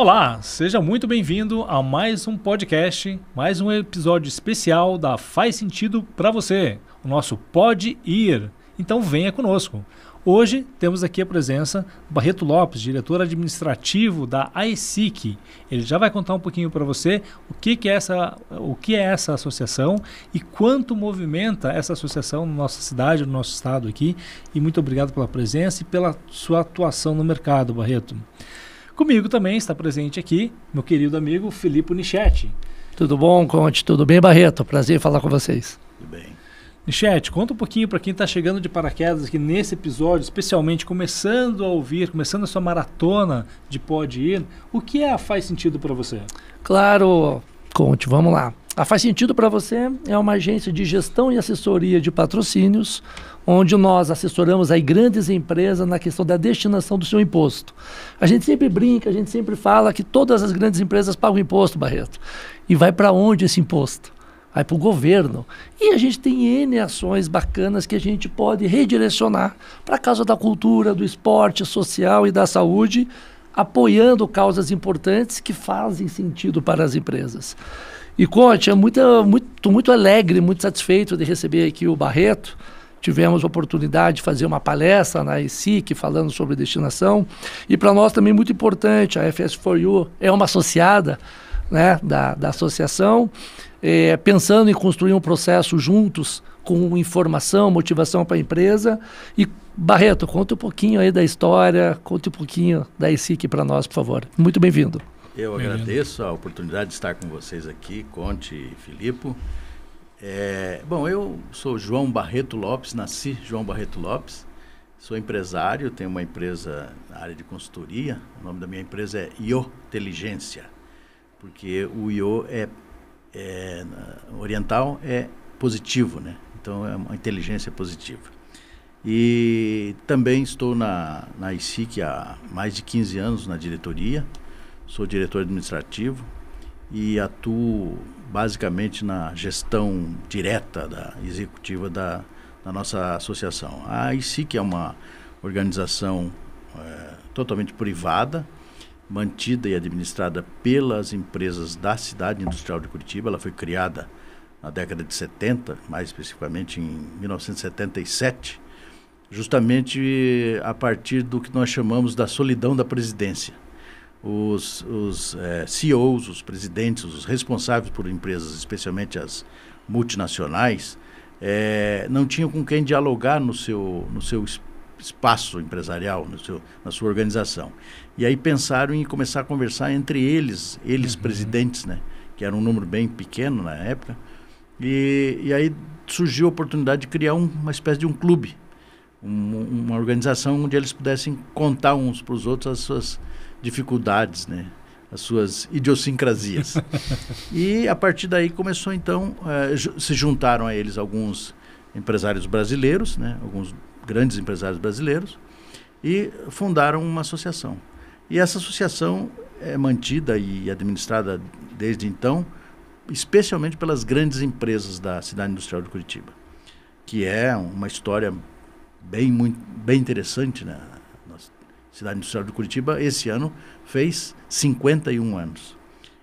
Olá, seja muito bem-vindo a mais um podcast, mais um episódio especial da Faz Sentido para você, o nosso Pode Ir. Então venha conosco. Hoje temos aqui a presença do Barreto Lopes, diretor administrativo da AESIC. Ele já vai contar um pouquinho para você o que é essa associação e quanto movimenta essa associação na nossa cidade, no nosso estado aqui. E muito obrigado pela presença e pela sua atuação no mercado, Barreto. Comigo também está presente aqui meu querido amigo Filipe Nichetti. Tudo bom, Conte? Tudo bem, Barreto? Prazer falar com vocês. Tudo bem. Nichetti, conta um pouquinho para quem está chegando de paraquedas aqui nesse episódio, especialmente começando a ouvir, começando a sua maratona de Pode Ir, o que é a Faz Sentido para você? Claro, Conte, vamos lá. A Faz Sentido para você é uma agência de gestão e assessoria de patrocínios, onde nós assessoramos aí grandes empresas na questão da destinação do seu imposto. A gente sempre brinca, a gente sempre fala que todas as grandes empresas pagam imposto, Barreto. E vai para onde esse imposto? Vai para o governo. E a gente tem N ações bacanas que a gente pode redirecionar para a causa da cultura, do esporte, social e da saúde, apoiando causas importantes que fazem sentido para as empresas. E, Conte, muito alegre, muito satisfeito de receber aqui o Barreto. Tivemos a oportunidade de fazer uma palestra na AESIC falando sobre destinação. E para nós também muito importante, a FS4U é uma associada, né, da associação, pensando em construir um processo juntos com informação, motivação para a empresa. E, Barreto, conta um pouquinho aí da história, conta um pouquinho da AESIC para nós, por favor. Muito bem-vindo. Eu agradeço a oportunidade de estar com vocês aqui, Conte e Filipe. Bom, eu sou João Barreto Lopes, nasci João Barreto Lopes, sou empresário, tenho uma empresa na área de consultoria, o nome da minha empresa é IO Inteligência, porque o IO oriental é positivo, né? Então é uma inteligência positiva. E também estou na AESIC há mais de 15 anos na diretoria, sou diretor administrativo e atuo basicamente na gestão direta executiva da nossa associação. A AESIC é uma organização totalmente privada, mantida e administrada pelas empresas da cidade industrial de Curitiba. Ela foi criada na década de 70, mais especificamente em 1977, justamente a partir do que nós chamamos da solidão da presidência. Os CEOs, os presidentes, os responsáveis por empresas, especialmente as multinacionais, não tinham com quem dialogar no seu espaço empresarial, na sua organização. E aí pensaram em começar a conversar entre eles presidentes, né, que era um número bem pequeno na época, e aí surgiu a oportunidade de criar uma espécie de um clube, uma organização onde eles pudessem contar uns para os outros as suas dificuldades, né, as suas idiosincrasias. E a partir daí começou então, se juntaram a eles alguns empresários brasileiros, né, alguns grandes empresários brasileiros, e fundaram uma associação. E essa associação é mantida e administrada desde então, especialmente pelas grandes empresas da cidade industrial de Curitiba, que é uma história bem interessante, né? Cidade Industrial de Curitiba, esse ano, fez 51 anos.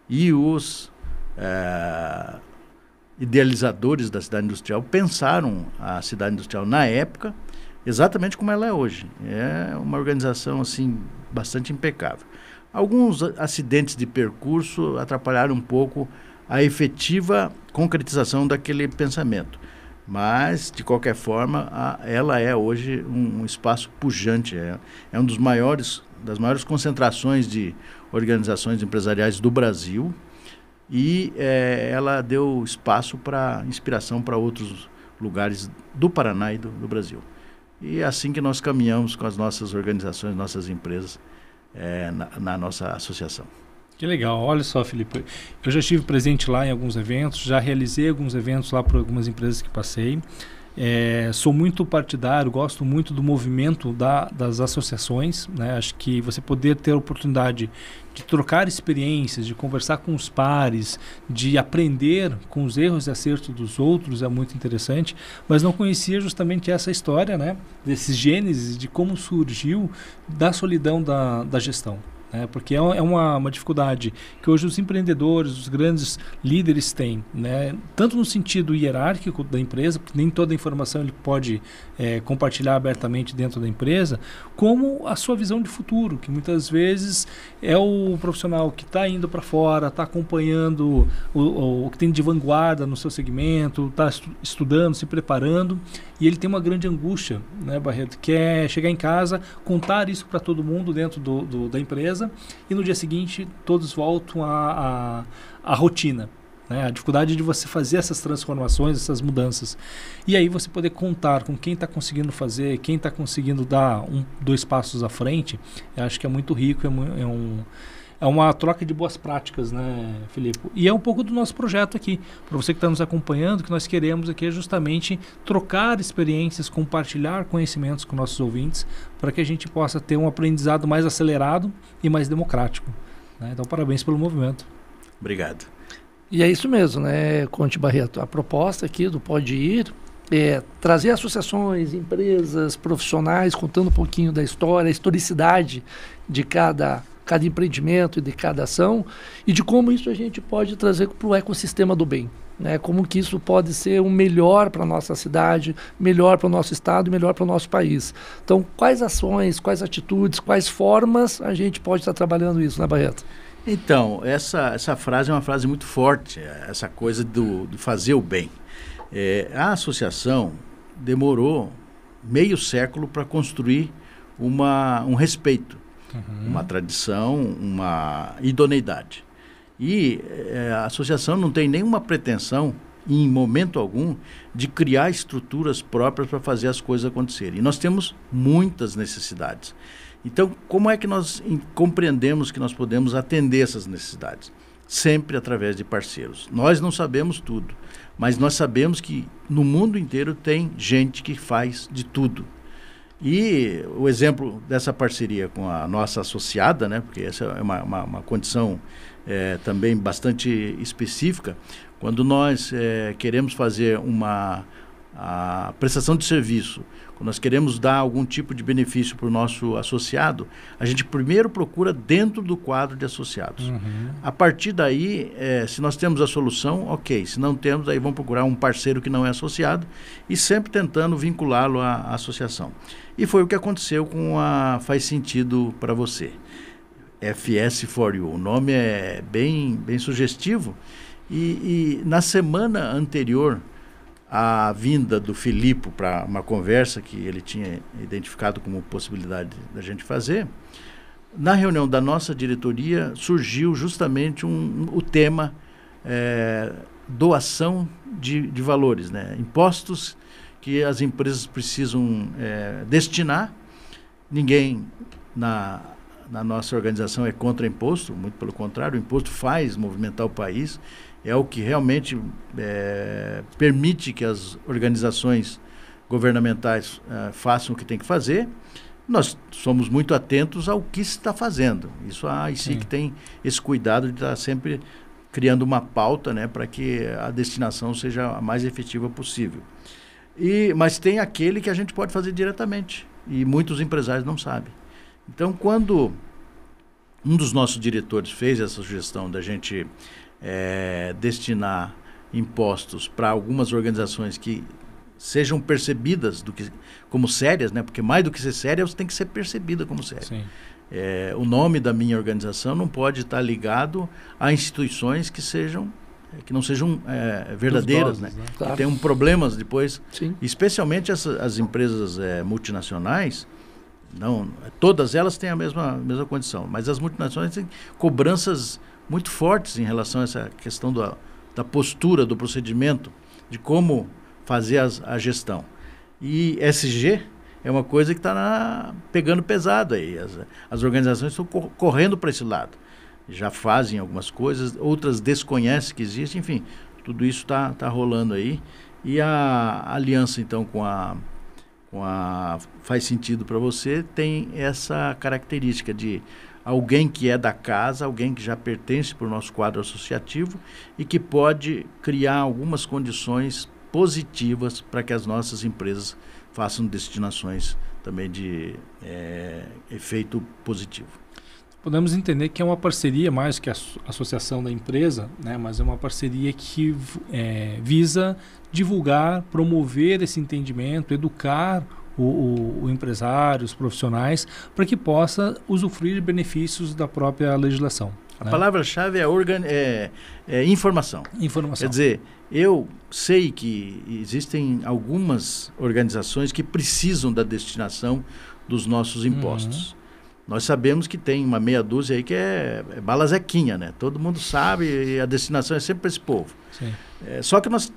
E os idealizadores da cidade industrial pensaram a cidade industrial na época exatamente como ela é hoje. É uma organização assim, bastante impecável. Alguns acidentes de percurso atrapalharam um pouco a efetiva concretização daquele pensamento. Mas, de qualquer forma, ela é hoje um espaço pujante, é um das maiores concentrações de organizações empresariais do Brasil, e ela deu espaço para inspiração para outros lugares do Paraná e do Brasil. E é assim que nós caminhamos com as nossas organizações, nossas empresas, na nossa associação. Que legal. Olha só, Filipe, eu já estive presente lá em alguns eventos, já realizei alguns eventos lá por algumas empresas que passei. Sou muito partidário, gosto muito do movimento das associações, né? Acho que você poder ter a oportunidade de trocar experiências, de conversar com os pares, de aprender com os erros e acertos dos outros é muito interessante, mas não conhecia justamente essa história, né? Desses gênesis, de como surgiu da solidão da gestão. né? Porque é uma dificuldade que hoje os empreendedores, os grandes líderes têm, né? Tanto no sentido hierárquico da empresa, porque nem toda a informação ele pode compartilhar abertamente dentro da empresa, como a sua visão de futuro, que muitas vezes é o profissional que está indo para fora, está acompanhando o que tem de vanguarda no seu segmento, está estudando, se preparando, e ele tem uma grande angústia, né, Barreto, que é chegar em casa, contar isso para todo mundo dentro da empresa, e no dia seguinte todos voltam à rotina. Né? A dificuldade de você fazer essas transformações, essas mudanças. E aí você poder contar com quem está conseguindo fazer, quem está conseguindo dar 2 passos à frente, eu acho que é muito rico, é uma troca de boas práticas, né, Filipe? E é um pouco do nosso projeto aqui. Para você que está nos acompanhando, o que nós queremos aqui é justamente trocar experiências, compartilhar conhecimentos com nossos ouvintes, para que a gente possa ter um aprendizado mais acelerado e mais democrático. Né? Então, parabéns pelo movimento. Obrigado. E é isso mesmo, né, Conte Barreto? A proposta aqui do Pode Ir é trazer associações, empresas, profissionais, contando um pouquinho da história, a historicidade de cada empreendimento e de cada ação, e de como isso a gente pode trazer para o ecossistema do bem. Né? Como que isso pode ser o melhor para a nossa cidade, melhor para o nosso estado e melhor para o nosso país. Então, quais ações, quais atitudes, quais formas a gente pode estar trabalhando isso, né, Barreto? Então, essa frase é uma frase muito forte, essa coisa do fazer o bem. A associação demorou meio século para construir um respeito, uma tradição, uma idoneidade. E a associação não tem nenhuma pretensão, em momento algum, de criar estruturas próprias para fazer as coisas acontecerem. E nós temos muitas necessidades. Então, como é que nós compreendemos que nós podemos atender essas necessidades? Sempre através de parceiros. Nós não sabemos tudo, mas nós sabemos que no mundo inteiro tem gente que faz de tudo. E o exemplo dessa parceria com a nossa associada, né, porque essa é uma condição também bastante específica, quando nós queremos fazer a prestação de serviço, quando nós queremos dar algum tipo de benefício para o nosso associado, a gente primeiro procura dentro do quadro de associados. A partir daí, se nós temos a solução, ok. Se não temos, aí vamos procurar um parceiro que não é associado e sempre tentando vinculá-lo à associação. E foi o que aconteceu com a Faz Sentido para Você. FS4U. O nome é bem sugestivo. E na semana anterior a vinda do Filipe para uma conversa que ele tinha identificado como possibilidade da gente fazer, na reunião da nossa diretoria surgiu justamente o tema doação de valores, né? Impostos que as empresas precisam destinar. Ninguém na nossa organização é contra imposto, muito pelo contrário, o imposto faz movimentar o país, é o que realmente permite que as organizações governamentais façam o que tem que fazer. Nós somos muito atentos ao que se está fazendo. Isso a ICIC tem esse cuidado de estar sempre criando uma pauta, né, para que a destinação seja a mais efetiva possível. Mas tem aquele que a gente pode fazer diretamente, e muitos empresários não sabem. Então, quando um dos nossos diretores fez essa sugestão da gente destinar impostos para algumas organizações que sejam percebidas como sérias, né? Porque mais do que ser séria, você tem que ser percebida como séria. O nome da minha organização não pode estar ligado a instituições que não sejam verdadeiras, né? Claro. Que tenham problemas depois. Sim. Especialmente as empresas multinacionais. Não, todas elas têm a mesma condição, mas as multinacionais têm cobranças muito fortes em relação a essa questão da postura, do procedimento, de como fazer a gestão. E SG é uma coisa que está pegando pesado aí. As organizações estão correndo para esse lado. Já fazem algumas coisas, outras desconhecem que existe, enfim, tudo isso está rolando aí. E a aliança, então, com a Faz Sentido para Você tem essa característica de alguém que é da casa, alguém que já pertence para o nosso quadro associativo e que pode criar algumas condições positivas para que as nossas empresas façam destinações também de efeito positivo. podemos entender que é uma parceria mais que a associação da empresa, né? Mas é uma parceria que visa divulgar, promover esse entendimento, educar o empresário, os profissionais, para que possa usufruir de benefícios da própria legislação. A palavra-chave é informação. Informação. Quer dizer, eu sei que existem algumas organizações que precisam da destinação dos nossos impostos. Nós sabemos que tem uma meia dúzia aí que é bala zequinha, né? Todo mundo sabe e a destinação é sempre para esse povo. Só que nós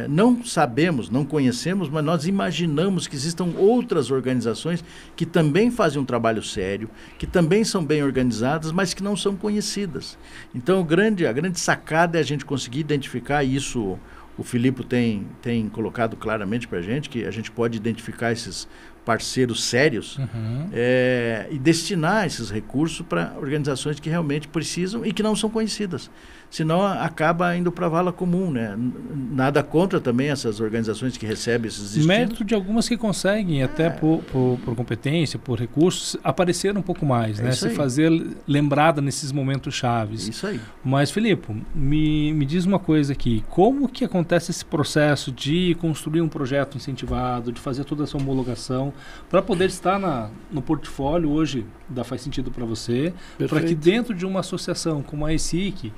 não sabemos, não conhecemos, mas nós imaginamos que existam outras organizações que também fazem um trabalho sério, que também são bem organizadas, mas que não são conhecidas. Então, a grande sacada é a gente conseguir identificar isso. O Filipe tem colocado claramente para a gente que a gente pode identificar esses parceiros sérios e destinar esses recursos para organizações que realmente precisam e que não são conhecidas. Senão acaba indo para a vala comum, né? Nada contra também essas organizações que recebem esses destinos. Mérito de algumas que conseguem, até por competência, por recursos, aparecer um pouco mais, né? Se fazer lembrada nesses momentos chaves. Isso aí. Mas, Filipe, me diz uma coisa aqui. Como que acontece esse processo de construir um projeto incentivado, de fazer toda essa homologação, para poder estar no portfólio hoje da Faz Sentido para você, para que dentro de uma associação como a ESIC,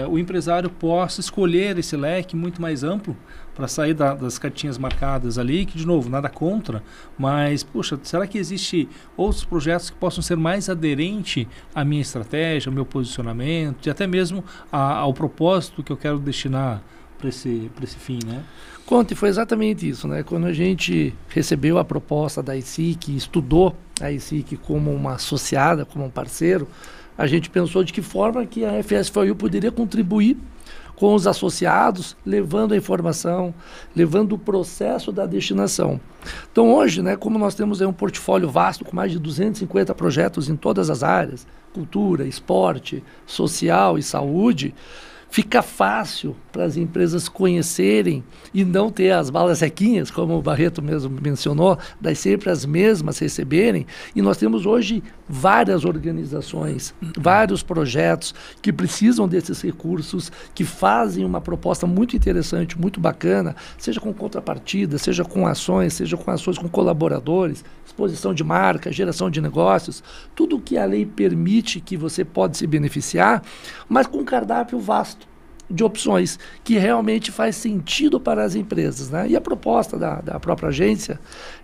o empresário possa escolher esse leque muito mais amplo para sair das cartinhas marcadas ali, que, de novo, nada contra, mas, poxa, será que existe outros projetos que possam ser mais aderentes à minha estratégia, ao meu posicionamento, e até mesmo ao propósito que eu quero destinar para esse fim, né? Conte, foi exatamente isso, né? Quando a gente recebeu a proposta da ESIC, estudou a ESIC como uma associada, como um parceiro, a gente pensou de que forma que a FS4U poderia contribuir com os associados, levando a informação, levando o processo da destinação. Então hoje, né, como nós temos aí um portfólio vasto com mais de 250 projetos em todas as áreas, cultura, esporte, social e saúde, fica fácil para as empresas conhecerem e não ter as balas sequinhas, como o Barreto mesmo mencionou, das sempre as mesmas receberem. E nós temos hoje várias organizações, vários projetos que precisam desses recursos, que fazem uma proposta muito interessante, muito bacana, seja com contrapartida, seja com ações com colaboradores, exposição de marca, geração de negócios, tudo que a lei permite que você pode se beneficiar, mas com um cardápio vasto de opções que realmente faz sentido para as empresas, né? E a proposta da própria agência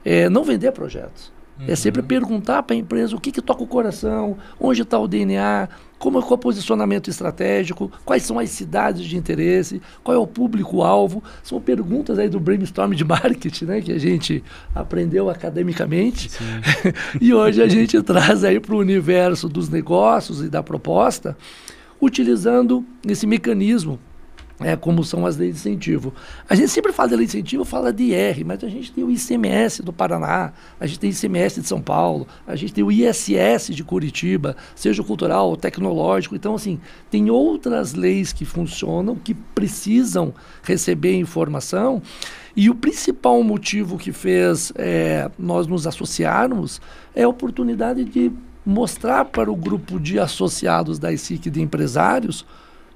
é não vender projetos. É sempre perguntar para a empresa o que toca o coração, onde está o DNA, como é o posicionamento estratégico, quais são as cidades de interesse, qual é o público-alvo. São perguntas aí do brainstorm de marketing, né, que a gente aprendeu academicamente. E hoje a gente traz aí para o universo dos negócios e da proposta, utilizando esse mecanismo, como são as leis de incentivo. A gente sempre fala de lei de incentivo, fala de IR, mas a gente tem o ICMS do Paraná, a gente tem o ICMS de São Paulo, a gente tem o ISS de Curitiba, seja cultural ou tecnológico. Então, assim, tem outras leis que funcionam, que precisam receber informação, e o principal motivo que fez nós nos associarmos é a oportunidade de mostrar para o grupo de associados da ESIC de empresários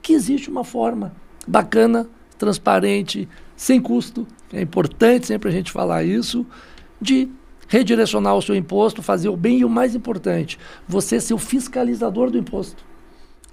que existe uma forma bacana, transparente, sem custo, é importante sempre a gente falar isso, de redirecionar o seu imposto, fazer o bem e o mais importante, você ser o fiscalizador do imposto.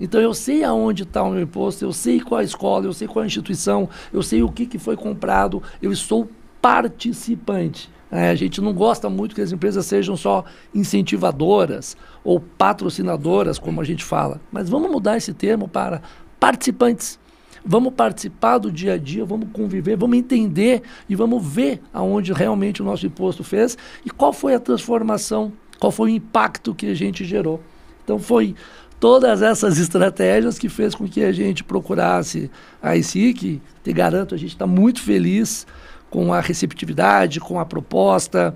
Então eu sei aonde está o meu imposto, eu sei qual a escola, eu sei qual a instituição, eu sei o que foi comprado, eu sou participante. A gente não gosta muito que as empresas sejam só incentivadoras ou patrocinadoras, como a gente fala. Mas vamos mudar esse termo para participantes. Vamos participar do dia a dia, vamos conviver, vamos entender e vamos ver aonde realmente o nosso imposto fez e qual foi a transformação, qual foi o impacto que a gente gerou. Então foi todas essas estratégias que fez com que a gente procurasse a ESIC. Te garanto, a gente está muito feliz com a receptividade, com a proposta.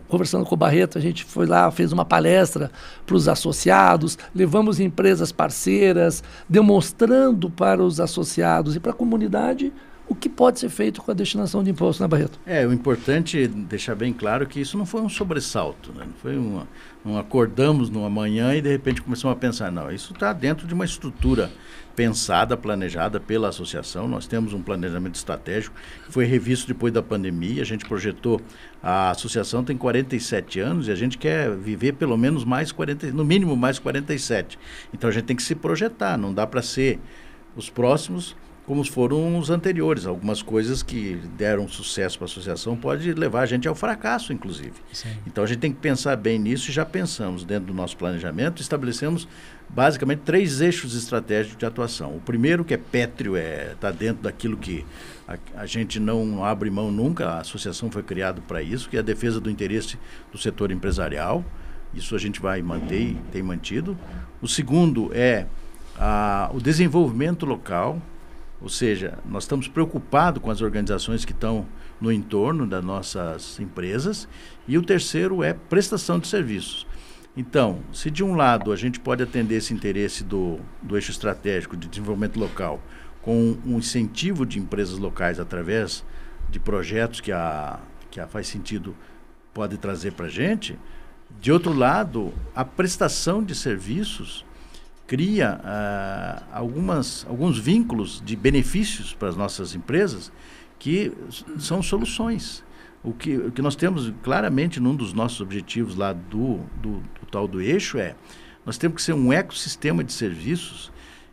Conversando com o Barreto, a gente foi lá, fez uma palestra para os associados, levamos empresas parceiras, demonstrando para os associados e para a comunidade o que pode ser feito com a destinação de imposto, né, Barreto? O importante é deixar bem claro que isso não foi um sobressalto, né? Não foi não acordamos numa manhã e de repente começamos a pensar, não, isso está dentro de uma estrutura pensada, planejada pela associação. Nós temos um planejamento estratégico que foi revisto depois da pandemia. A gente projetou, a associação tem 47 anos e a gente quer viver pelo menos no mínimo mais 47. Então a gente tem que se projetar, não dá para ser os próximos como foram os anteriores. Algumas coisas que deram sucesso para a associação pode levar a gente ao fracasso, inclusive. Sim. Então a gente tem que pensar bem nisso e já pensamos dentro do nosso planejamento, estabelecemos basicamente 3 eixos estratégicos de atuação. O primeiro, que é pétreo, está dentro daquilo que a gente não abre mão nunca, a associação foi criada para isso, que é a defesa do interesse do setor empresarial. Isso a gente vai manter e tem mantido. O segundo é o desenvolvimento local. Ou seja, nós estamos preocupados com as organizações que estão no entorno das nossas empresas. E o terceiro é prestação de serviços. Então, se de um lado a gente pode atender esse interesse do eixo estratégico de desenvolvimento local com um incentivo de empresas locais através de projetos que a Faz Sentido pode trazer para a gente, de outro lado, a prestação de serviços cria alguns vínculos de benefícios para as nossas empresas que são soluções. O que nós temos claramente num dos nossos objetivos lá do tal do eixo nós temos que ser um ecossistema de serviços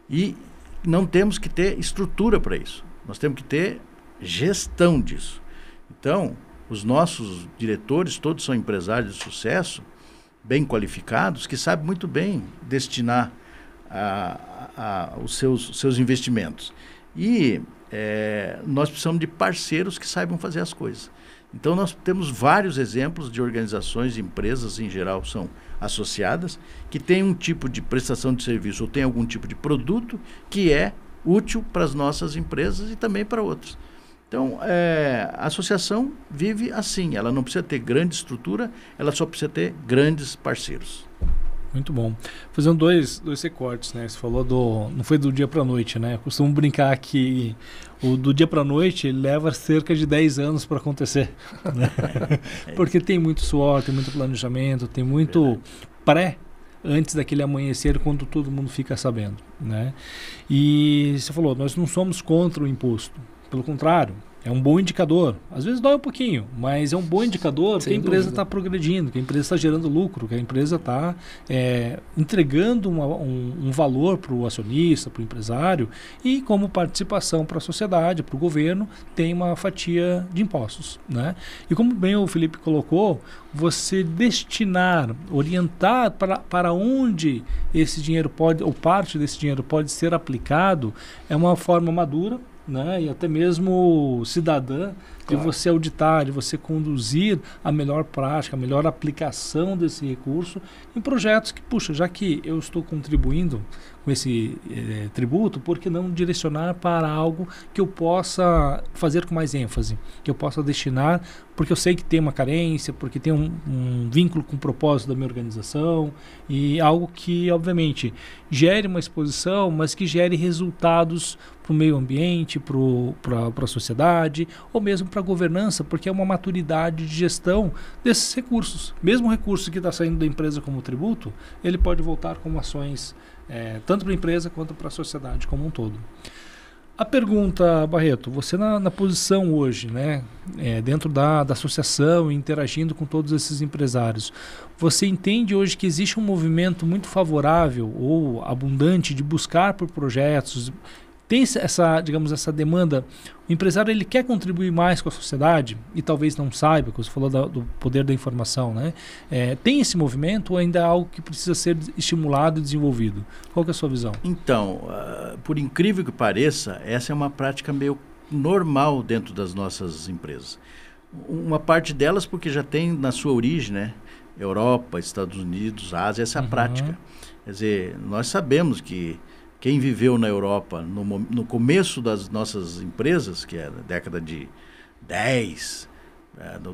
e não temos que ter estrutura para isso. Nós temos que ter gestão disso. Então, os nossos diretores todos são empresários de sucesso, bem qualificados, que sabem muito bem destinar os seus investimentos. E nós precisamos de parceiros que saibam fazer as coisas. Então, nós temos vários exemplos de organizações, empresas em geral são associadas, que têm um tipo de prestação de serviço ou têm algum tipo de produto que é útil para as nossas empresas e também para outras. Então, a associação vive assim, ela não precisa ter grande estrutura, ela só precisa ter grandes parceiros. Muito bom. Fazendo dois recortes, né? Você falou não foi do dia para a noite, né? Eu costumo brincar que o do dia para a noite leva cerca de 10 anos para acontecer, né? Porque tem muito suor, tem muito planejamento, tem muito antes daquele amanhecer, quando todo mundo fica sabendo, né? E você falou, nós não somos contra o imposto, pelo contrário. É um bom indicador. Às vezes dói um pouquinho, mas é um bom indicador que a empresa está progredindo, que a empresa está gerando lucro, que a empresa está entregando um valor para o acionista, para o empresário, e como participação para a sociedade, para o governo, tem uma fatia de impostos, né? E como bem o Felipe colocou, você destinar, orientar para onde esse dinheiro pode, ou parte desse dinheiro pode ser aplicado, é uma forma madura, né? E até mesmo cidadã, de você auditar, de você conduzir a melhor prática, a melhor aplicação desse recurso em projetos que, puxa, já que eu estou contribuindo com esse tributo, por que não direcionar para algo que eu possa fazer com mais ênfase, que eu possa destinar, porque eu sei que tem uma carência, porque tem um vínculo com o propósito da minha organização, e algo que, obviamente, gere uma exposição, mas que gere resultados para o meio ambiente, para a sociedade, ou mesmo para a governança, porque é uma maturidade de gestão desses recursos. Mesmo o recurso que está saindo da empresa como tributo, ele pode voltar como ações, tanto para a empresa quanto para a sociedade como um todo. A pergunta, Barreto, você na posição hoje, né, dentro da associação, interagindo com todos esses empresários, você entende hoje que existe um movimento muito favorável ou abundante de buscar por projetos? Tem essa demanda, o empresário ele quer contribuir mais com a sociedade e talvez não saiba, como você falou do poder da informação, né? Tem esse movimento ou ainda é algo que precisa ser estimulado e desenvolvido? Qual que é a sua visão? Então, por incrível que pareça, essa é uma prática meio normal dentro das nossas empresas. Uma parte delas porque já tem na sua origem, né? Europa, Estados Unidos, Ásia, essa prática. Quer dizer, nós sabemos que quem viveu na Europa no começo das nossas empresas, que é na década de 10,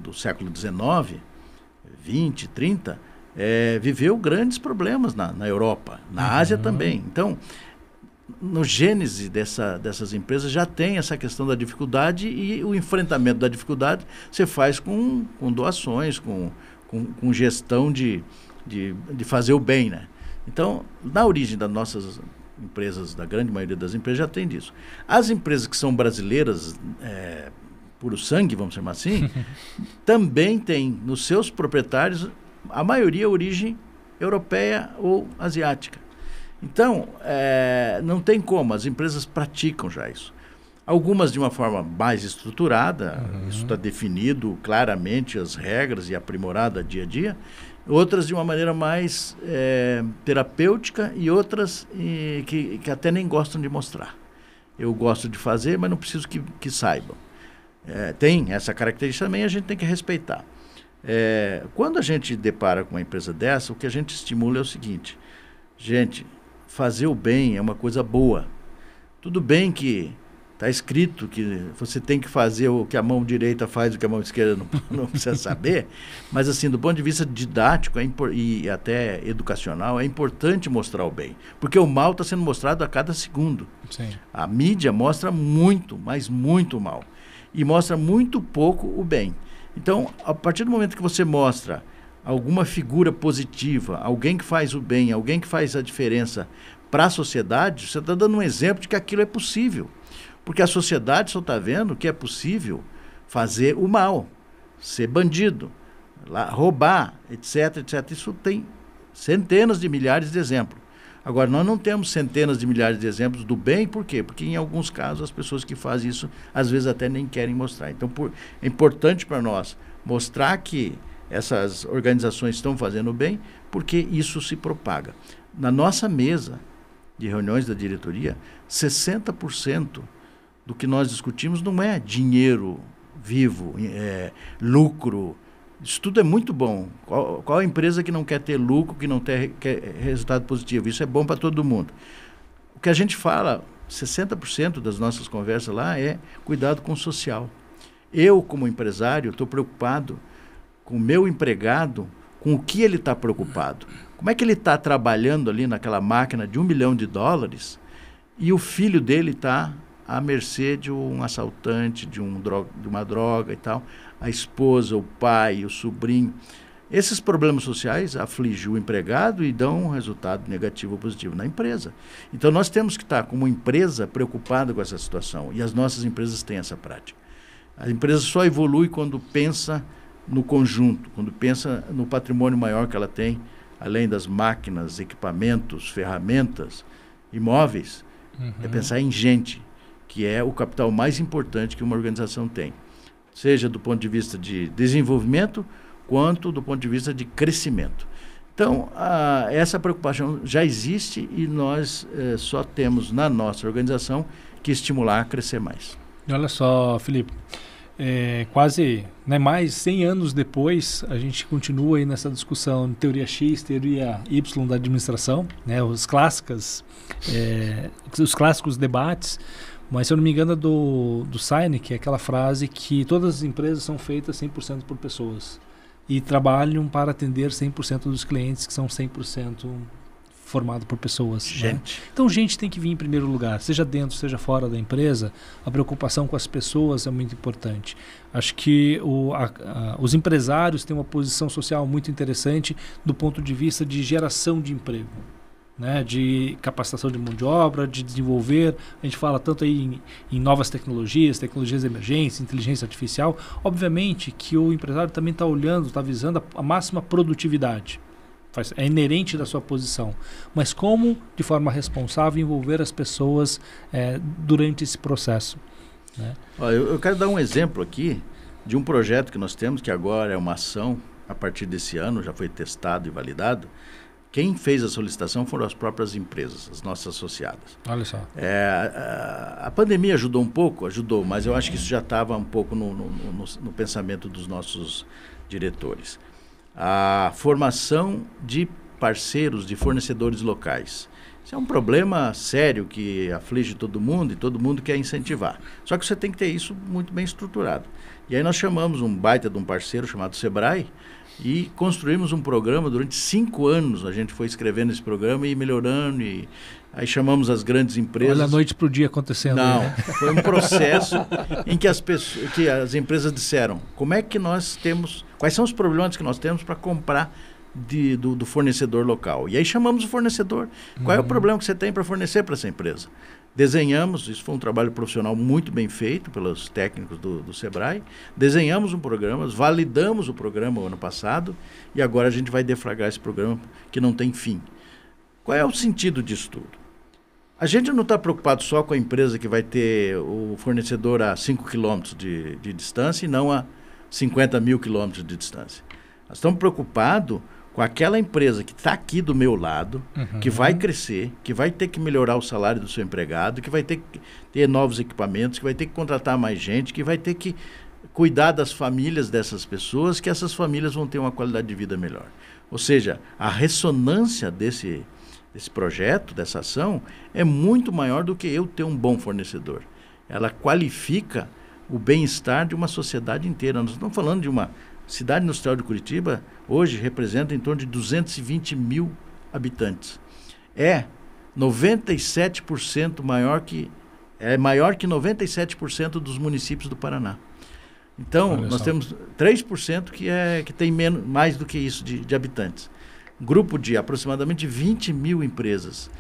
do século XIX, 20, 30, viveu grandes problemas na Europa, na Ásia também. Então, no gênese dessas empresas já tem essa questão da dificuldade, e o enfrentamento da dificuldade você faz com doações, com gestão de fazer o bem, né? Então, na origem das nossas empresas, da grande maioria das empresas, já tem disso. As empresas que são brasileiras, puro sangue, vamos chamar assim, também tem nos seus proprietários, a maioria, origem europeia ou asiática. Então, não tem como, as empresas praticam já isso. Algumas de uma forma mais estruturada, isso está definido claramente, as regras e aprimorada dia a dia. Outras de uma maneira mais terapêutica, e outras que até nem gostam de mostrar. Eu gosto de fazer, mas não preciso que saibam. Tem essa característica também, a gente tem que respeitar. Quando a gente depara com uma empresa dessa, o que a gente estimula é o seguinte: gente, fazer o bem é uma coisa boa. Tudo bem que está escrito que você tem que fazer o que a mão direita faz, o que a mão esquerda não precisa saber, mas assim, do ponto de vista didático e até educacional, é importante mostrar o bem, porque o mal está sendo mostrado a cada segundo. Sim. A mídia mostra muito, mas muito mal, e mostra muito pouco o bem. Então, a partir do momento que você mostra alguma figura positiva, alguém que faz o bem, alguém que faz a diferença para a sociedade, você está dando um exemplo de que aquilo é possível. Porque a sociedade só está vendo que é possível fazer o mal, ser bandido, roubar, etc, etc. Isso tem centenas de milhares de exemplos. Agora, nós não temos centenas de milhares de exemplos do bem, por quê? Porque em alguns casos as pessoas que fazem isso, às vezes até nem querem mostrar. Então, é importante para nós mostrar que essas organizações estão fazendo bem, porque isso se propaga. Na nossa mesa de reuniões da diretoria, 60% do que nós discutimos não é dinheiro vivo, lucro. Isso tudo é muito bom. Qual a empresa que não quer ter lucro, que não quer resultado positivo? Isso é bom para todo mundo. O que a gente fala, 60% das nossas conversas lá é cuidado com o social. Eu, como empresário, estou preocupado com o meu empregado, com o que ele está preocupado. Como é que ele está trabalhando ali naquela máquina de $1 milhão e o filho dele está à mercê de um assaltante, de uma droga e tal, a esposa, o pai, o sobrinho. Esses problemas sociais afligem o empregado e dão um resultado negativo ou positivo na empresa. Então, nós temos que estar, como empresa, preocupada com essa situação, e as nossas empresas têm essa prática. A empresa só evolui quando pensa no conjunto, quando pensa no patrimônio maior que ela tem, além das máquinas, equipamentos, ferramentas, imóveis, é pensar em gente, que é o capital mais importante que uma organização tem, seja do ponto de vista de desenvolvimento, quanto do ponto de vista de crescimento. Então, essa preocupação já existe, e nós só temos na nossa organização que estimular a crescer mais. E olha só, Felipe, quase mais 100 anos depois, a gente continua aí nessa discussão de teoria X, teoria Y da administração, né, os clássicos debates. Mas, se eu não me engano, do Sinek, é aquela frase que todas as empresas são feitas 100% por pessoas e trabalham para atender 100% dos clientes, que são 100% formados por pessoas. Gente. Né? Então, gente tem que vir em primeiro lugar, seja dentro, seja fora da empresa. A preocupação com as pessoas é muito importante. Acho que os empresários têm uma posição social muito interessante do ponto de vista de geração de emprego. Né, de capacitação de mão de obra, de desenvolver, a gente fala tanto aí em novas tecnologias de emergência, inteligência artificial. Obviamente que o empresário também está olhando, está visando a máxima produtividade, é inerente da sua posição, mas como de forma responsável envolver as pessoas durante esse processo, né? Eu quero dar um exemplo aqui de um projeto que nós temos, que agora é uma ação a partir desse ano, já foi testado e validado. Quem fez a solicitação foram as próprias empresas, as nossas associadas. Olha só. A pandemia ajudou um pouco, mas eu acho que isso já estava um pouco no pensamento dos nossos diretores. A formação de parceiros, de fornecedores locais. Isso é um problema sério que aflige todo mundo, e todo mundo quer incentivar. Só que você tem que ter isso muito bem estruturado. E aí nós chamamos um baita de um parceiro chamado Sebrae, E construímos um programa durante 5 anos. A gente foi escrevendo esse programa e melhorando. E aí chamamos as grandes empresas. Olha a noite para o dia acontecendo. Não, aí, né? foi um processo em que as empresas disseram como é que nós temos, quais são os problemas que nós temos para comprar do fornecedor local. E aí chamamos o fornecedor. Qual é o problema que você tem para fornecer para essa empresa? Desenhamos, isso foi um trabalho profissional muito bem feito pelos técnicos do Sebrae, desenhamos um programa, validamos o programa o ano passado e agora a gente vai deflagrar esse programa que não tem fim. Qual é o sentido disso tudo? A gente não está preocupado só com a empresa que vai ter o fornecedor a 5 quilômetros de distância e não a 50 mil quilômetros de distância. Nós estamos preocupados com aquela empresa que está aqui do meu lado, que vai crescer, que vai ter que melhorar o salário do seu empregado, que vai ter que ter novos equipamentos, que vai ter que contratar mais gente, que vai ter que cuidar das famílias dessas pessoas, que essas famílias vão ter uma qualidade de vida melhor. Ou seja, a ressonância desse projeto, dessa ação, é muito maior do que eu ter um bom fornecedor. Ela qualifica o bem-estar de uma sociedade inteira. Nós estamos falando de uma cidade industrial de Curitiba, hoje representa em torno de 220 mil habitantes. É 97% maior que 97% dos municípios do Paraná. Então, nós temos 3% que tem mais do que isso de habitantes. Grupo de aproximadamente 20 mil empresas.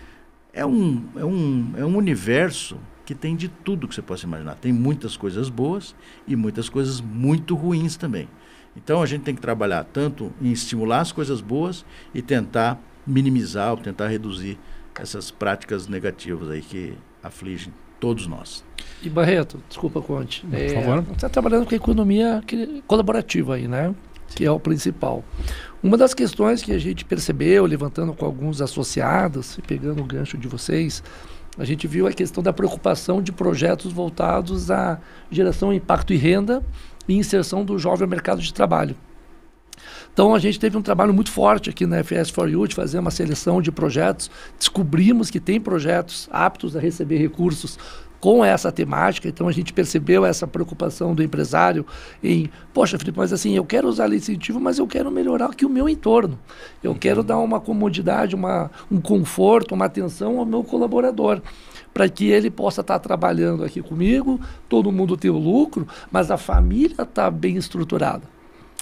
É um universo que tem de tudo que você possa imaginar. Tem muitas coisas boas e muitas coisas muito ruins também. Então, a gente tem que trabalhar tanto em estimular as coisas boas e tentar minimizar ou tentar reduzir essas práticas negativas aí que afligem todos nós. E Barreto, desculpa, Conte. Por favor. Você está trabalhando com a economia colaborativa aí, né? Que é o principal. Uma das questões que a gente percebeu, levantando com alguns associados, e pegando o gancho de vocês, a gente viu a questão da preocupação de projetos voltados à geração, impacto e renda e inserção do jovem ao mercado de trabalho. Então, a gente teve um trabalho muito forte aqui na FS4U de fazer uma seleção de projetos. Descobrimos que tem projetos aptos a receber recursos com essa temática. Então, a gente percebeu essa preocupação do empresário em, poxa, Felipe, mas assim, eu quero usar a lei de incentivo, mas eu quero melhorar aqui o meu entorno. Eu quero dar uma comodidade, um conforto, uma atenção ao meu colaborador, para que ele possa estar trabalhando aqui comigo, todo mundo ter o lucro, mas a família está bem estruturada.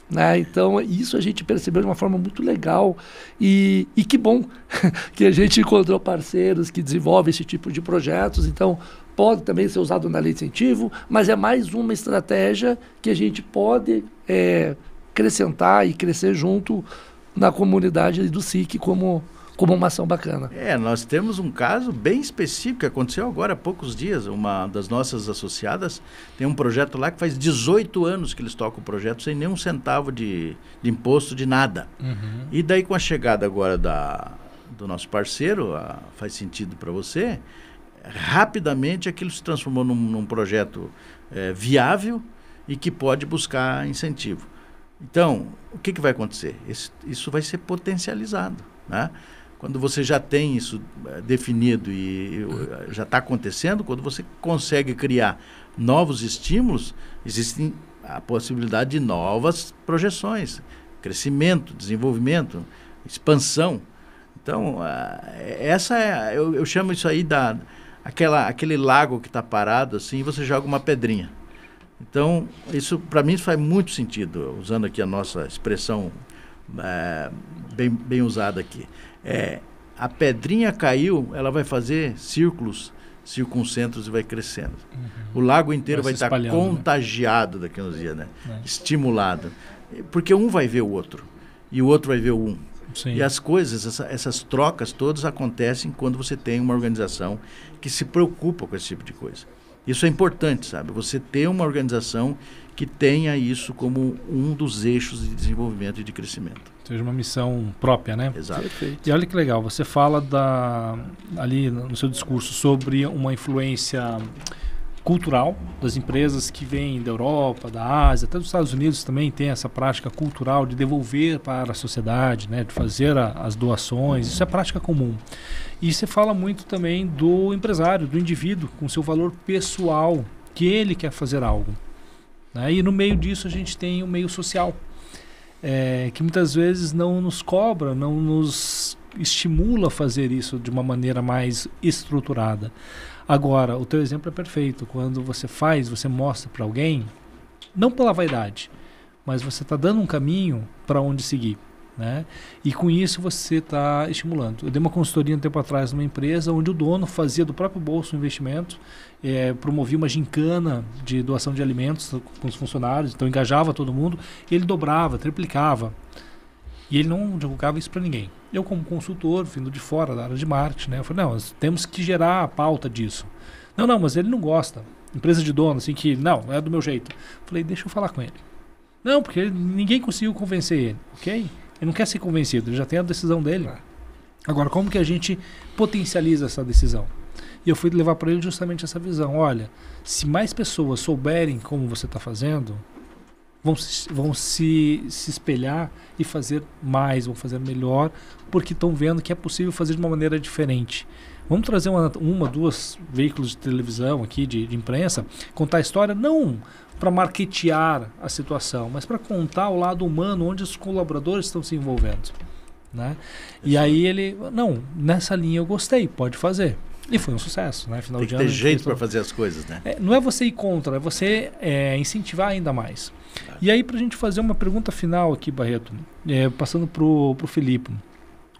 Né? Então, isso a gente percebeu de uma forma muito legal e que bom que a gente encontrou parceiros que desenvolvem esse tipo de projetos. Então, pode também ser usado na lei de incentivo, mas é mais uma estratégia que a gente pode acrescentar e crescer junto na comunidade do SIC como uma ação bacana. Nós temos um caso bem específico que aconteceu agora há poucos dias. Uma das nossas associadas tem um projeto lá que faz 18 anos que eles tocam o projeto sem nenhum centavo de imposto, de nada. E daí, com a chegada agora do nosso parceiro, Faz Sentido para Você, rapidamente aquilo se transformou num projeto viável e que pode buscar incentivo. Então, o que vai acontecer? Isso vai ser potencializado, né? Quando você já tem isso definido e já está acontecendo, quando você consegue criar novos estímulos, existe a possibilidade de novas projeções, crescimento, desenvolvimento, expansão. Então, eu chamo isso aí aquele lago que está parado, assim, e você joga uma pedrinha. Então, isso para mim faz muito sentido, usando aqui a nossa expressão bem usada aqui. A pedrinha caiu, ela vai fazer círculos circuncentros e vai crescendo. O lago inteiro vai estar contagiado, né? Daqui a uns dias, né? Estimulado. Porque um vai ver o outro e o outro vai ver o um. Sim. E as coisas, essas trocas todas acontecem quando você tem uma organização que se preocupa com esse tipo de coisa. Isso é importante, sabe? Você ter uma organização que tenha isso como um dos eixos de desenvolvimento e de crescimento. Seja uma missão própria, né? Exato. Perfeito. E olha que legal, você fala ali no seu discurso sobre uma influência cultural das empresas que vêm da Europa, da Ásia, até dos Estados Unidos também tem essa prática cultural de devolver para a sociedade, né? De fazer as doações, isso é prática comum. E você fala muito também do empresário, do indivíduo, com seu valor pessoal, que ele quer fazer algo. Né? E no meio disso a gente tem o meio social. que muitas vezes não nos cobra, não nos estimula a fazer isso de uma maneira mais estruturada. Agora, o teu exemplo é perfeito. Quando você faz, você mostra para alguém, não pela vaidade, mas você está dando um caminho para onde seguir, né? E com isso você está estimulando. Eu dei uma consultoria um tempo atrás numa empresa onde o dono fazia do próprio bolso um investimento, promovia uma gincana de doação de alimentos com os funcionários, então engajava todo mundo, e ele dobrava, triplicava. E ele não divulgava isso para ninguém. Eu, como consultor, vindo de fora da área de marketing, né, eu falei, não, nós temos que gerar a pauta disso. Não, mas ele não gosta. Empresa de dono, assim, que não é do meu jeito. Eu falei, deixa eu falar com ele. Não, porque ninguém conseguiu convencer ele, ok? Ele não quer ser convencido, ele já tem a decisão dele. Agora, como que a gente potencializa essa decisão? E eu fui levar para ele justamente essa visão. Olha, se mais pessoas souberem como você está fazendo, vão se espelhar e fazer mais, vão fazer melhor, porque estão vendo que é possível fazer de uma maneira diferente. Vamos trazer duas veículos de televisão aqui, de imprensa, contar a história, não para marketear a situação, mas para contar o lado humano, onde os colaboradores estão se envolvendo, né? E aí ele, não, nessa linha eu gostei, pode fazer. E foi um sucesso, né? Final Tem que ter jeito para fazer as coisas, né? Não é você ir contra, é você incentivar ainda mais. Claro. E aí, para a gente fazer uma pergunta final aqui, Barreto, passando para o Filipe.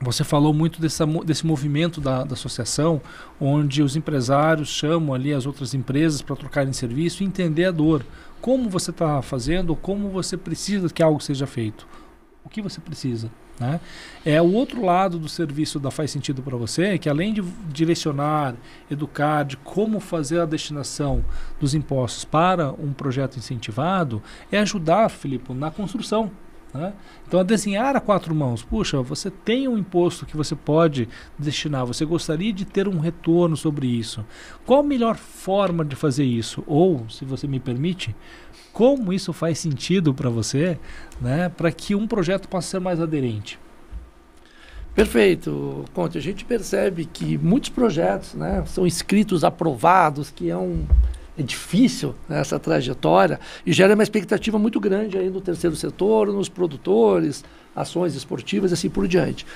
Você falou muito desse movimento da associação, onde os empresários chamam ali as outras empresas para trocarem serviço e entender a dor. Como você está fazendo, como você precisa que algo seja feito. O que você precisa, né? O outro lado do serviço da Faz Sentido para você, que além de direcionar, educar de como fazer a destinação dos impostos para um projeto incentivado, é ajudar, Filipe, na construção, né? Então, a desenhar a 4 mãos. Puxa, você tem um imposto que você pode destinar, você gostaria de ter um retorno sobre isso. Qual a melhor forma de fazer isso? Ou, se você me permite, como isso faz sentido para você, né, para que um projeto possa ser mais aderente? Perfeito, Conte. A gente percebe que muitos projetos, né, são inscritos, aprovados, que é difícil, né, essa trajetória, e gera uma expectativa muito grande aí no terceiro setor, nos produtores, ações esportivas e assim por diante.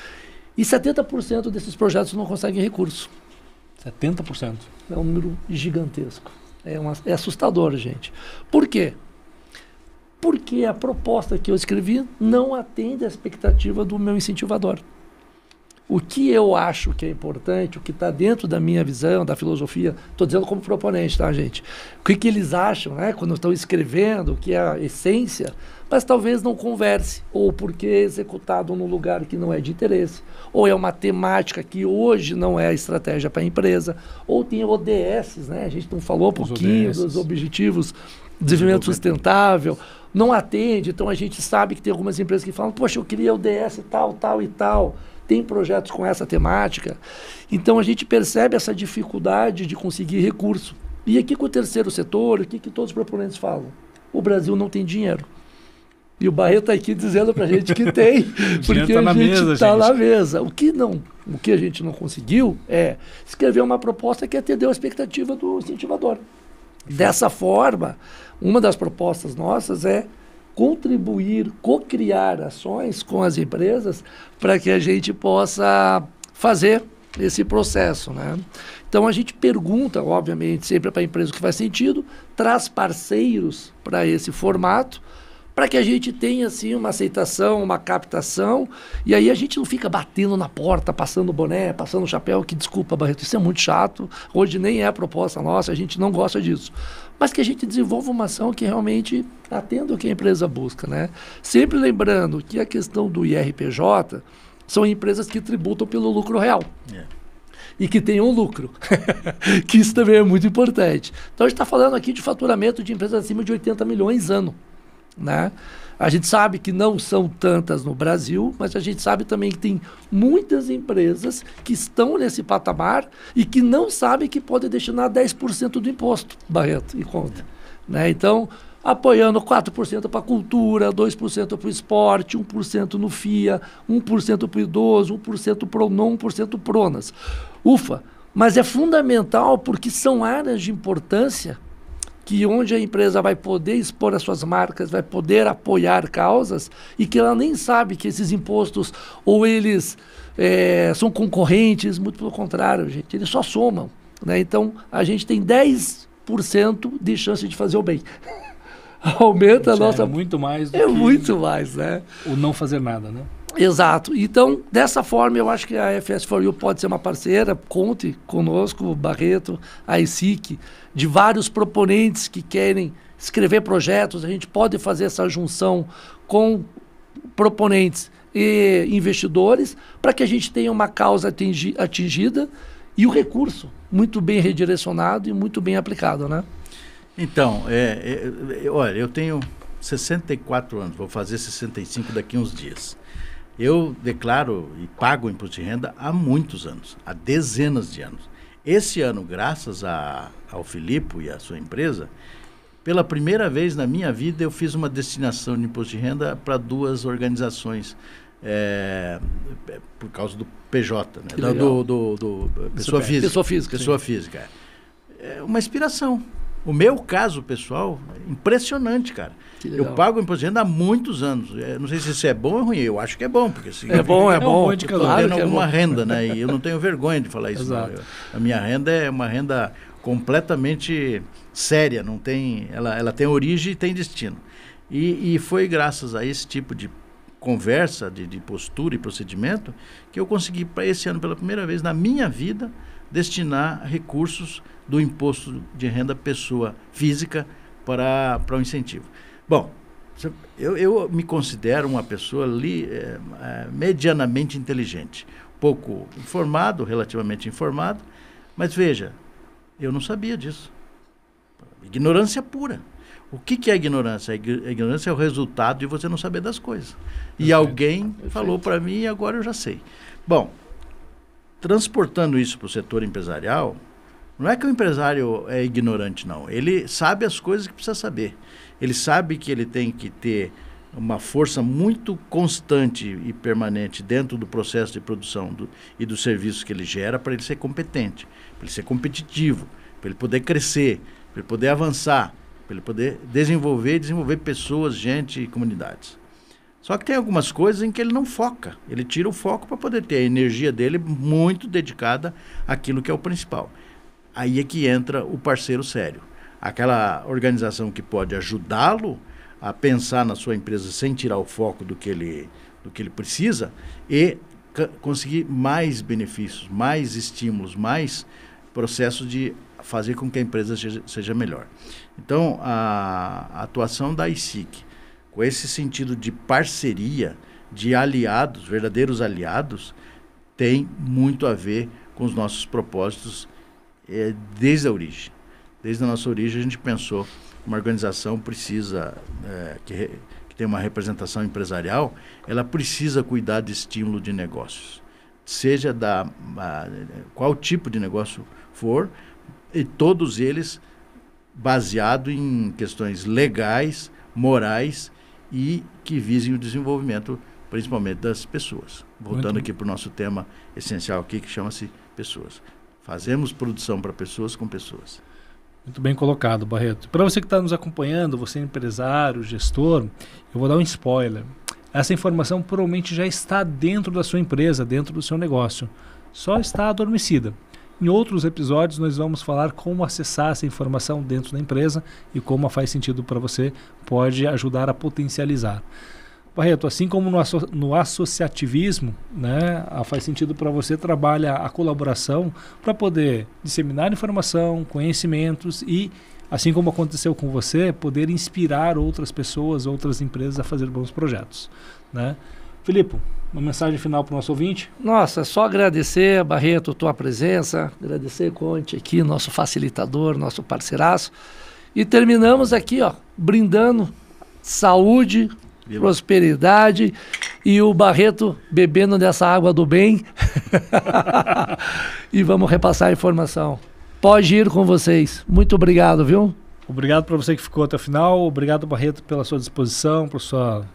E 70% desses projetos não conseguem recurso. 70%? É um número gigantesco. É assustador, gente. Por quê? Porque a proposta que eu escrevi não atende à expectativa do meu incentivador. O que eu acho que é importante, o que está dentro da minha visão, da filosofia, estou dizendo como proponente, tá, gente? O que eles acham, né, quando estão escrevendo, o que é a essência, mas talvez não converse, ou porque é executado num lugar que não é de interesse, ou é uma temática que hoje não é a estratégia para a empresa, ou tem ODS, né? A gente não falou um pouquinho dos Objetivos de Desenvolvimento Sustentável, não atende, então a gente sabe que tem algumas empresas que falam, poxa, eu queria ODS tal, tal e tal, tem projetos com essa temática. Então a gente percebe essa dificuldade de conseguir recurso. E aqui com o terceiro setor, o que todos os proponentes falam? O Brasil não tem dinheiro. E o Barreto está aqui dizendo para a gente que tem, porque a gente está na mesa. O que a gente não conseguiu é escrever uma proposta que atendeu a expectativa do incentivador. Dessa forma, uma das propostas nossas é contribuir, co-criar ações com as empresas para que a gente possa fazer esse processo, né? Então a gente pergunta, obviamente, sempre para a empresa o que faz sentido, traz parceiros para esse formato, para que a gente tenha assim uma aceitação, uma captação, e aí a gente não fica batendo na porta, passando boné, passando chapéu, que desculpa, Barreto, isso é muito chato, hoje nem é a proposta nossa, a gente não gosta disso. Mas que a gente desenvolva uma ação que realmente atenda o que a empresa busca, né? Sempre lembrando que a questão do IRPJ são empresas que tributam pelo lucro real. E que tenham lucro, que isso também é muito importante. Então a gente está falando aqui de faturamento de empresas acima de 80 milhões ano, né? A gente sabe que não são tantas no Brasil, mas a gente sabe também que tem muitas empresas que estão nesse patamar e que não sabem que podem destinar 10% do imposto, Barreto, e conta. Né? Então, apoiando 4% para a cultura, 2% para o esporte, 1% no FIA, 1% para o idoso, 1% PRONON, 1% PRONAS. Ufa! Mas é fundamental porque são áreas de importância que onde a empresa vai poder expor as suas marcas, vai poder apoiar causas e que ela nem sabe que esses impostos ou eles são concorrentes, muito pelo contrário, gente, eles só somam, né? Então, a gente tem 10% de chance de fazer o bem. Aumenta a nossa... É muito mais do que muito mais, né? O não fazer nada, né? Exato. Então, dessa forma, eu acho que a FS4U pode ser uma parceira. Conte conosco, o Barreto, a ESIC, de vários proponentes que querem escrever projetos. A gente pode fazer essa junção com proponentes e investidores para que a gente tenha uma causa atingida e o recurso muito bem redirecionado e muito bem aplicado, né? Então, olha, eu tenho 64 anos, vou fazer 65 daqui a uns dias. Eu declaro e pago o imposto de renda há muitos anos, há dezenas de anos. Esse ano, graças ao Filipe e à sua empresa, pela primeira vez na minha vida eu fiz uma destinação de imposto de renda para 2 organizações, por causa do PJ, né? do pessoa física. Pessoa física. É uma inspiração. O meu caso pessoal, impressionante, cara. Eu pago imposto de renda há muitos anos. Não sei se isso é bom ou ruim. Eu acho que é bom, porque é bom. Estou tendo alguma renda, né? E eu não tenho vergonha de falar isso. A minha renda é uma renda completamente séria. Não tem, ela tem origem e tem destino. E foi graças a esse tipo de conversa, de postura e procedimento, que eu consegui, para esse ano, pela primeira vez na minha vida, destinar recursos do imposto de renda pessoa física para o incentivo. Bom, eu me considero uma pessoa medianamente inteligente, pouco informado, relativamente informado, mas veja, eu não sabia disso. Ignorância pura. O que é ignorância? A ignorância é o resultado de você não saber das coisas. E alguém falou para mim e agora eu já sei. Bom, transportando isso para o setor empresarial, não é que o empresário é ignorante, não. Ele sabe as coisas que precisa saber. Ele sabe que ele tem que ter uma força muito constante e permanente dentro do processo de produção e dos serviços que ele gera para ele ser competente, para ele ser competitivo, para ele poder crescer, para ele poder avançar, para ele poder desenvolver pessoas, gente e comunidades. Só que tem algumas coisas em que ele não foca. Ele tira o foco para poder ter a energia dele muito dedicada àquilo que é o principal. Aí é que entra o parceiro sério. Aquela organização que pode ajudá-lo a pensar na sua empresa sem tirar o foco do que ele precisa e conseguir mais benefícios, mais estímulos, mais processos de fazer com que a empresa seja melhor. Então, a atuação da ESIC, com esse sentido de parceria, de aliados, verdadeiros aliados, tem muito a ver com os nossos propósitos desde a origem. Desde a nossa origem a gente pensou que uma organização precisa, que tem uma representação empresarial, ela precisa cuidar de estímulo de negócios. Seja qual tipo de negócio for, e todos eles baseados em questões legais, morais e que visem o desenvolvimento, principalmente das pessoas. Voltando aqui para o nosso tema essencial aqui, que chama-se pessoas. Fazemos produção para pessoas com pessoas. Muito bem colocado, Barreto. Para você que está nos acompanhando, você é empresário, gestor, eu vou dar um spoiler. Essa informação provavelmente já está dentro da sua empresa, dentro do seu negócio. Só está adormecida. Em outros episódios nós vamos falar como acessar essa informação dentro da empresa e como a Faz Sentido para você pode ajudar a potencializar. Barreto, assim como no associativismo, né, a Faz Sentido para você trabalha a colaboração para poder disseminar informação, conhecimentos e, assim como aconteceu com você, poder inspirar outras pessoas, outras empresas a fazer bons projetos, né? Filipe, uma mensagem final para o nosso ouvinte? Nossa, só agradecer, Barreto, a tua presença, agradecer Conte aqui, nosso facilitador, nosso parceiraço. E terminamos aqui, ó, brindando saúde, prosperidade e o Barreto bebendo dessa água do bem. E vamos repassar a informação. Pode ir com vocês. Muito obrigado, viu? Obrigado para você que ficou até o final. Obrigado, Barreto, pela sua disposição, pela sua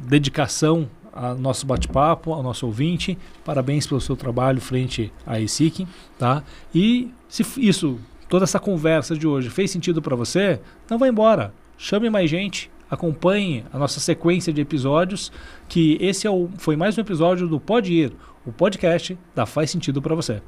dedicação ao nosso bate-papo, ao nosso ouvinte. Parabéns pelo seu trabalho frente à ESIC, tá? E se isso toda essa conversa de hoje fez sentido para você, não vá embora. Chame mais gente, acompanhe a nossa sequência de episódios, que esse foi mais um episódio do Pode Ir, o podcast da Faz Sentido para você.